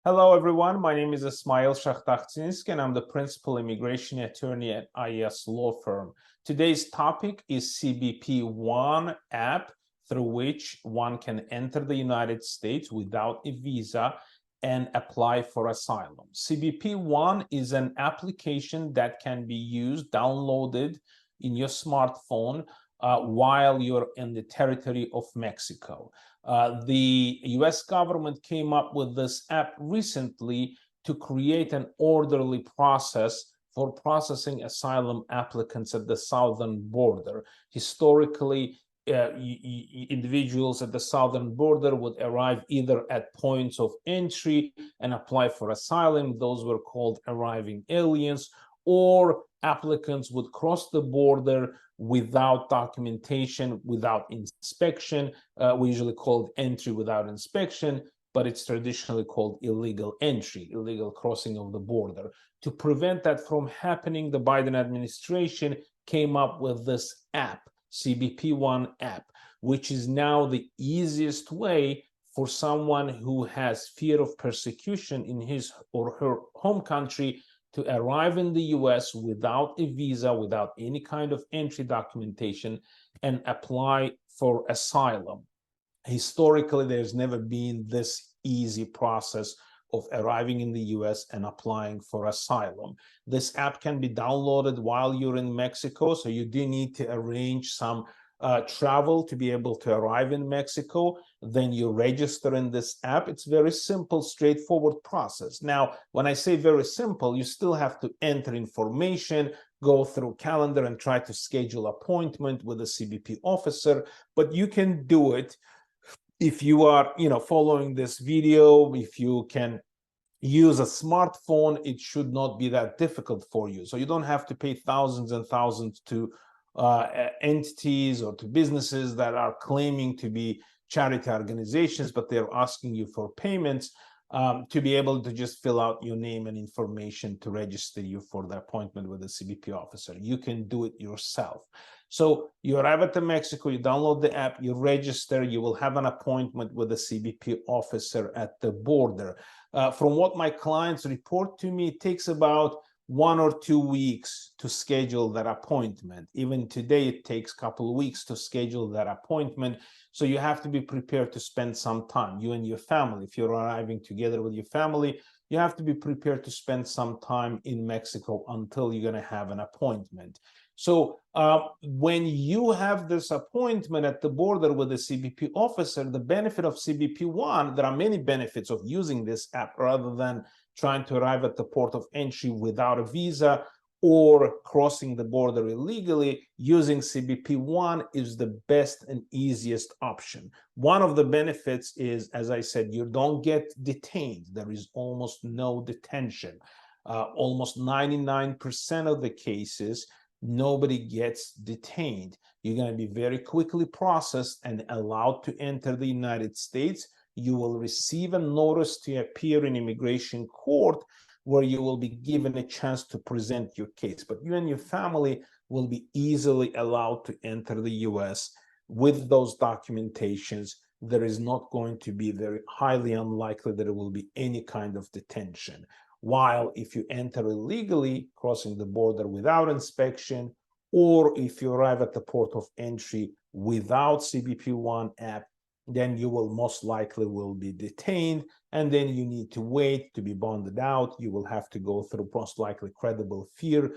Hello, everyone. My name is Ismail Shakhtakhtinsk, and I'm the principal immigration attorney at IES Law Firm. Today's topic is CBP One app, through which one can enter the United States without a visa and apply for asylum. CBP One is an application that can be used, downloaded in your smartphone while you're in the territory of Mexico. The US government came up with this app recently to create an orderly process for processing asylum applicants at the southern border. Historically, individuals at the southern border would arrive either at points of entry and apply for asylum. Those were called arriving aliens, or applicants would cross the border without documentation, without inspection. We usually call it entry without inspection, but it's traditionally called illegal entry, illegal crossing of the border. To prevent that from happening, the Biden administration came up with this app, CBP One app, which is now the easiest way for someone who has fear of persecution in his or her home country to arrive in the US without a visa, without any kind of entry documentation, and apply for asylum. Historically, there's never been this easy process of arriving in the US and applying for asylum. This app can be downloaded while you're in Mexico, so you do need to arrange some travel to be able to arrive in Mexico. Then you register in this app. It's very simple, straightforward process. Now, when I say very simple, you still have to enter information, go through calendar, and try to schedule appointment with a CBP officer. But you can do it if you are, following this video. If you can use a smartphone, it should not be that difficult for you. So you don't have to pay thousands and thousands to entities or to businesses that are claiming to be charity organizations, but they're asking you for payments to be able to just fill out your name and information to register you for the appointment with a CBP officer. You can do it yourself. So you arrive at Mexico, you download the app, you register, you will have an appointment with a CBP officer at the border. From what my clients report to me, it takes about 1 or 2 weeks to schedule that appointment. Even today, it takes a couple of weeks to schedule that appointment. So you have to be prepared to spend some time, you and your family. If you're arriving together with your family, you have to be prepared to spend some time in Mexico until you're going to have an appointment. So when you have this appointment at the border with a CBP officer, the benefit of CBP One, there are many benefits of using this app rather than trying to arrive at the port of entry without a visa or crossing the border illegally. Using CBP One is the best and easiest option. One of the benefits is, as I said, you don't get detained. There is almost no detention. Almost 99% of the cases, nobody gets detained. You're going to be very quickly processed and allowed to enter the United States. You will receive a notice to appear in immigration court, where you will be given a chance to present your case. But you and your family will be easily allowed to enter the US with those documentations. There is not going to be very highly unlikely that there will be any kind of detention. While if you enter illegally, crossing the border without inspection, or if you arrive at the port of entry without CBP One app, then you will most likely will be detained, and then you need to wait to be bonded out. You will have to go through most likely credible fear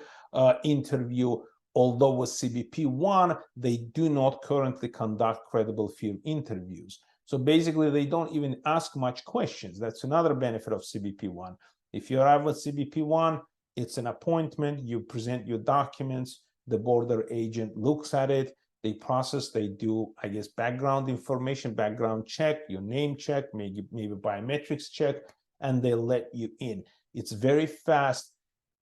interview. Although with CBP One, they do not currently conduct credible fear interviews. So basically, they don't even ask much questions. That's another benefit of CBP One. If you arrive with CBP One, it's an appointment. You present your documents. The border agent looks at it. They process, they do, background information, background check, your name check, maybe biometrics check, and they let you in. It's very fast.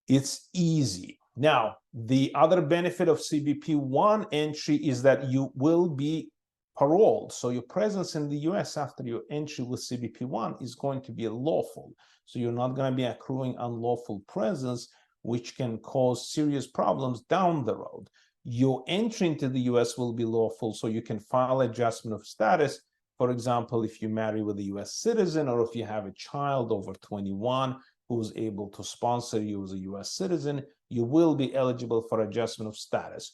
It's easy. Now, the other benefit of CBP One entry is that you will be paroled. So your presence in the US after your entry with CBP One is going to be lawful. So you're not going to be accruing unlawful presence, which can cause serious problems down the road. Your entry into the US will be lawful, so you can file adjustment of status For example, if you marry with a US citizen, or if you have a child over 21 who's able to sponsor you as a US citizen, you will be eligible for adjustment of status.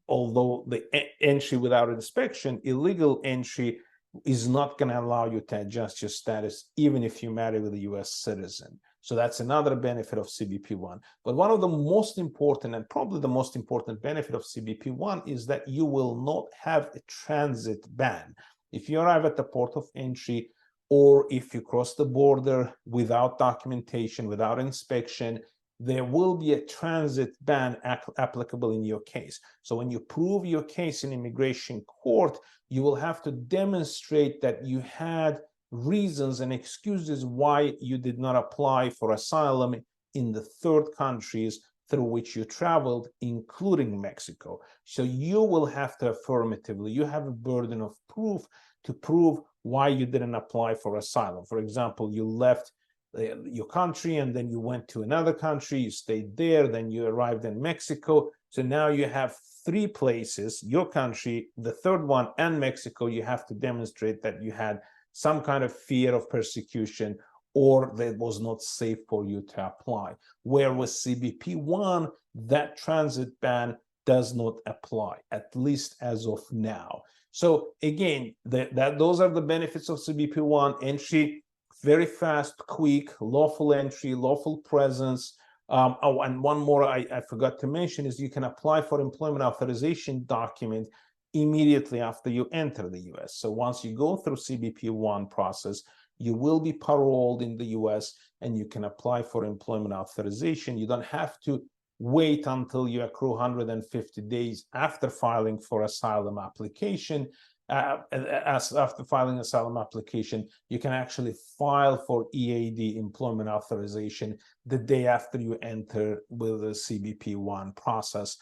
Although the entry without inspection, illegal entry, is not going to allow you to adjust your status even if you marry with a US citizen. So that's another benefit of CBP One. But one of the most important, and probably the most important benefit of CBP One, is that you will not have a transit ban. If you arrive at the port of entry, or if you cross the border without documentation, without inspection, there will be a transit ban applicable in your case. So when you prove your case in immigration court, you will have to demonstrate that you had reasons and excuses why you did not apply for asylum in the third countries through which you traveled, including Mexico. So you will have to affirmatively, you have a burden of proof to prove why you didn't apply for asylum. For example, you left your country and then you went to another country, you stayed there, then you arrived in Mexico. So now you have three places, your country, the third one, and Mexico. You have to demonstrate that you had some kind of fear of persecution, or that it was not safe for you to apply. Where with CBP One, that transit ban does not apply, at least as of now. So again, those are the benefits of CBP One. Entry, very fast, quick, lawful entry, lawful presence. Oh, and one more I forgot to mention is you can apply for employment authorization document immediately after you enter the US. So once you go through CBP One process, you will be paroled in the US and you can apply for employment authorization. You don't have to wait until you accrue 150 days after filing for asylum application. After filing asylum application, you can actually file for EAD, employment authorization, the day after you enter with the CBP One process.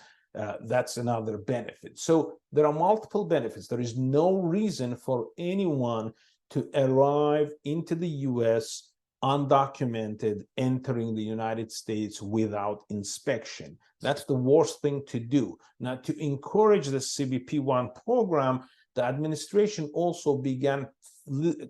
That's another benefit. So there are multiple benefits. There is no reason for anyone to arrive into the US undocumented, entering the United States without inspection. That's the worst thing to do. Now, to encourage the CBP One program, the administration also began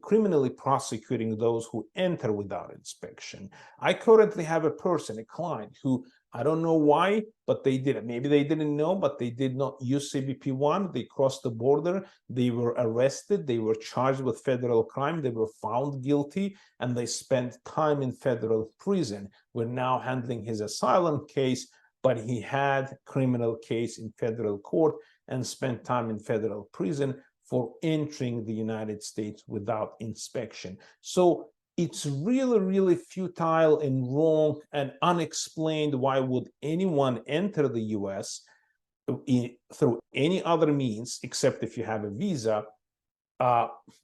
criminally prosecuting those who enter without inspection. I currently have a client who, I don't know why, but they did it. Maybe they didn't know, but they did not use CBP One. They crossed the border. They were arrested. They were charged with federal crime. They were found guilty, and they spent time in federal prison. We're now handling his asylum case, but he had criminal case in federal court and spent time in federal prison for entering the United States without inspection. So it's really, really futile and wrong and unexplained. Why would anyone enter the US through any other means, except if you have a visa,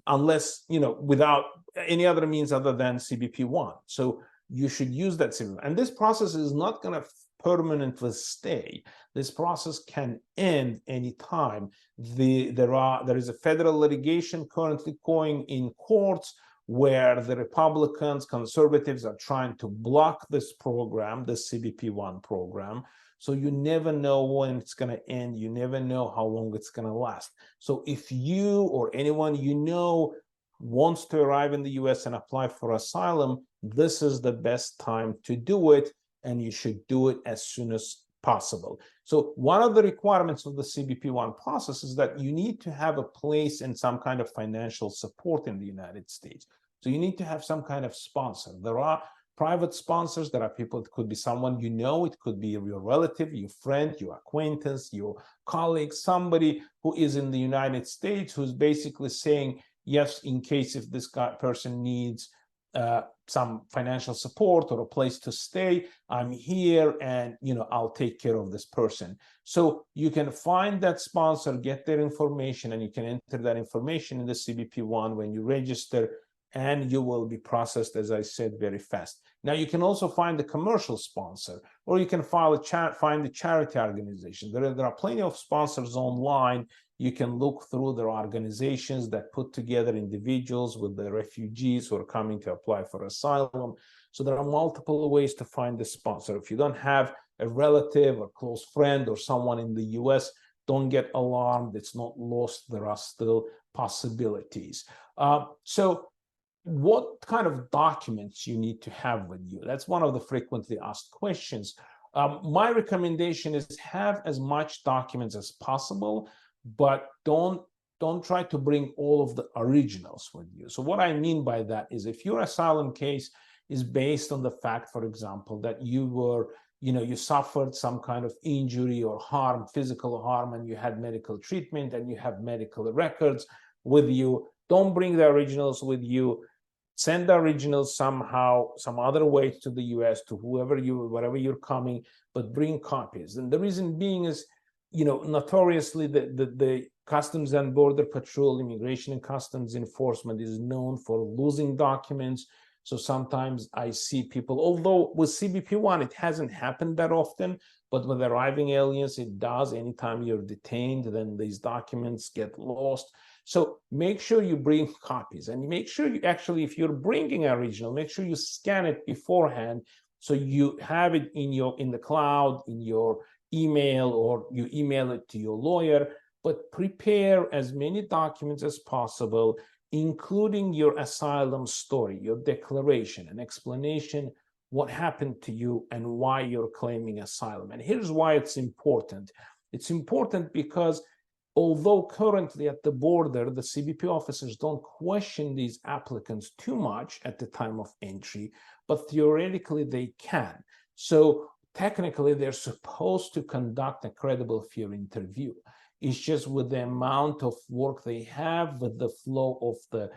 unless, without any other means other than CBP One. So you should use that CBP. And this process is not going to permanently stay. This process can end anytime. There is a federal litigation currently going in courts where the Republicans, conservatives are trying to block this program, the CBP One program. So you never know when it's going to end. You never know how long it's going to last. So if you or anyone you know wants to arrive in the US and apply for asylum, this is the best time to do it, and you should do it as soon as possible. So one of the requirements of the CBP One process is that you need to have a place and some kind of financial support in the United States. So you need to have some kind of sponsor. There are private sponsors. There are people, it could be someone you know, it could be your relative, your friend, your acquaintance, your colleague, somebody who is in the United States who's basically saying, yes, in case if this person needs some financial support or a place to stay, I'm here, and I'll take care of this person. So you can find that sponsor, get their information, and you can enter that information in the CBP One when you register, and you will be processed, as I said, very fast. Now you can also find a commercial sponsor, or you can find a charity organization. There are plenty of sponsors online. You can look through their organizations that put together individuals with the refugees who are coming to apply for asylum. So there are multiple ways to find the sponsor. If you don't have a relative or close friend or someone in the US, don't get alarmed. It's not lost. There are still possibilities. So what kind of documents you need to have with you? That's one of the frequently asked questions. My recommendation is have as much documents as possible, but don't try to bring all of the originals with you. So what I mean by that is if your asylum case is based on the fact, for example, that you suffered some kind of injury or harm, physical harm, and you had medical treatment and you have medical records with you, don't bring the originals with you. Send the originals somehow, some other way to the US, to wherever you're coming, but bring copies. And the reason being is, notoriously the Customs and Border Patrol, Immigration and Customs Enforcement is known for losing documents. So sometimes I see people, although with CBP One, it hasn't happened that often, but with arriving aliens, it does. Anytime you're detained, then these documents get lost. So make sure you bring copies, and make sure you actually, if you're bringing an original, make sure you scan it beforehand so you have it in the cloud, in your email, or you email it to your lawyer. But prepare as many documents as possible, including your asylum story, your declaration, an explanation what happened to you and why you're claiming asylum. And here's why it's important. It's important because although currently at the border, the CBP officers don't question these applicants too much at the time of entry, but theoretically they can. So technically, they're supposed to conduct a credible fear interview. It's just with the amount of work they have, with the flow of the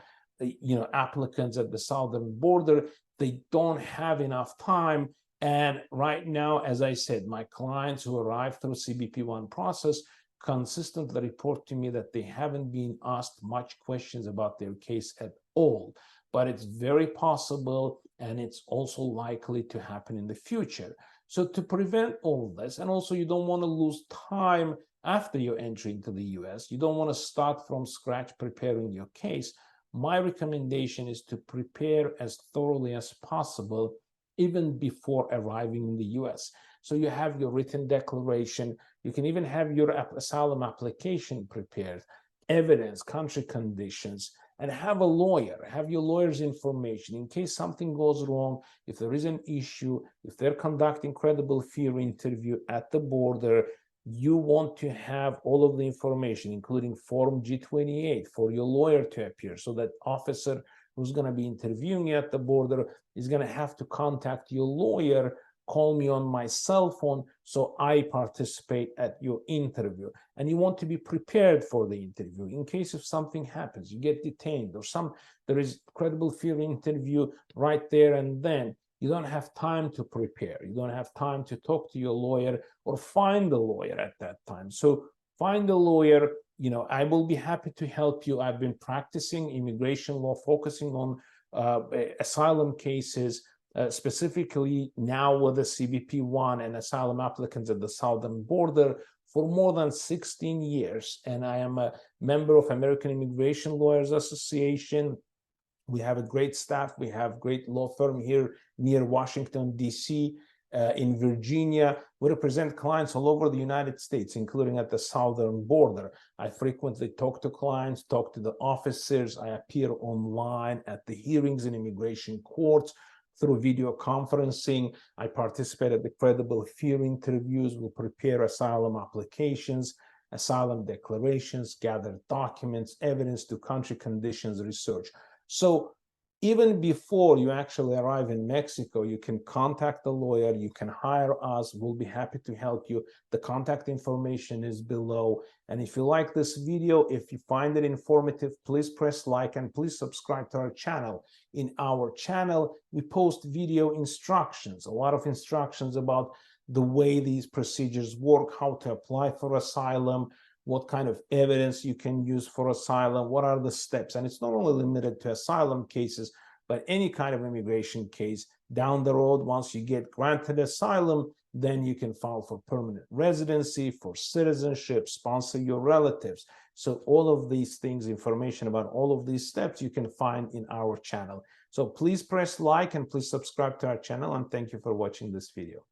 applicants at the southern border, they don't have enough time. And right now, as I said, my clients who arrive through CBP One process consistently report to me that they haven't been asked much questions about their case at all. But it's very possible, and it's also likely to happen in the future. So to prevent all this, and also you don't want to lose time after your entry into the US, you don't want to start from scratch preparing your case, my recommendation is to prepare as thoroughly as possible even before arriving in the US. So you have your written declaration, you can even have your asylum application prepared, evidence, country conditions, and have a lawyer, have your lawyer's information in case something goes wrong, if there is an issue, if they're conducting credible fear interview at the border, you want to have all of the information, including Form G28, for your lawyer to appear, so that officer who's going to be interviewing you at the border is going to have to contact your lawyer, call me on my cell phone, so I participate at your interview. And you want to be prepared for the interview in case if something happens, you get detained, or there is credible fear interview right there and then. You don't have time to prepare. You don't have time to talk to your lawyer or find a lawyer at that time. So find a lawyer. I will be happy to help you. I've been practicing immigration law, focusing on asylum cases, specifically now with the CBP One and asylum applicants at the southern border for more than 16 years. And I am a member of American Immigration Lawyers Association. We have a great staff. We have great law firm here near Washington, D.C., in Virginia. We represent clients all over the United States, including at the southern border. I frequently talk to clients, talk to the officers. I appear online at the hearings in immigration courts through video conferencing. I participate at the credible fear interviews. We prepare asylum applications, asylum declarations, gather documents, evidence to country conditions research. So even before you actually arrive in Mexico, you can contact the lawyer, you can hire us, we'll be happy to help you. The contact information is below. And if you like this video, if you find it informative, please press like and please subscribe to our channel. In our channel, we post video instructions, a lot of instructions about the way these procedures work, how to apply for asylum, what kind of evidence you can use for asylum, what are the steps. And it's not only limited to asylum cases, but any kind of immigration case. Down the road, once you get granted asylum, then you can file for permanent residency, for citizenship, sponsor your relatives. So all of these things, information about all of these steps, you can find in our channel. So please press like and please subscribe to our channel, and thank you for watching this video.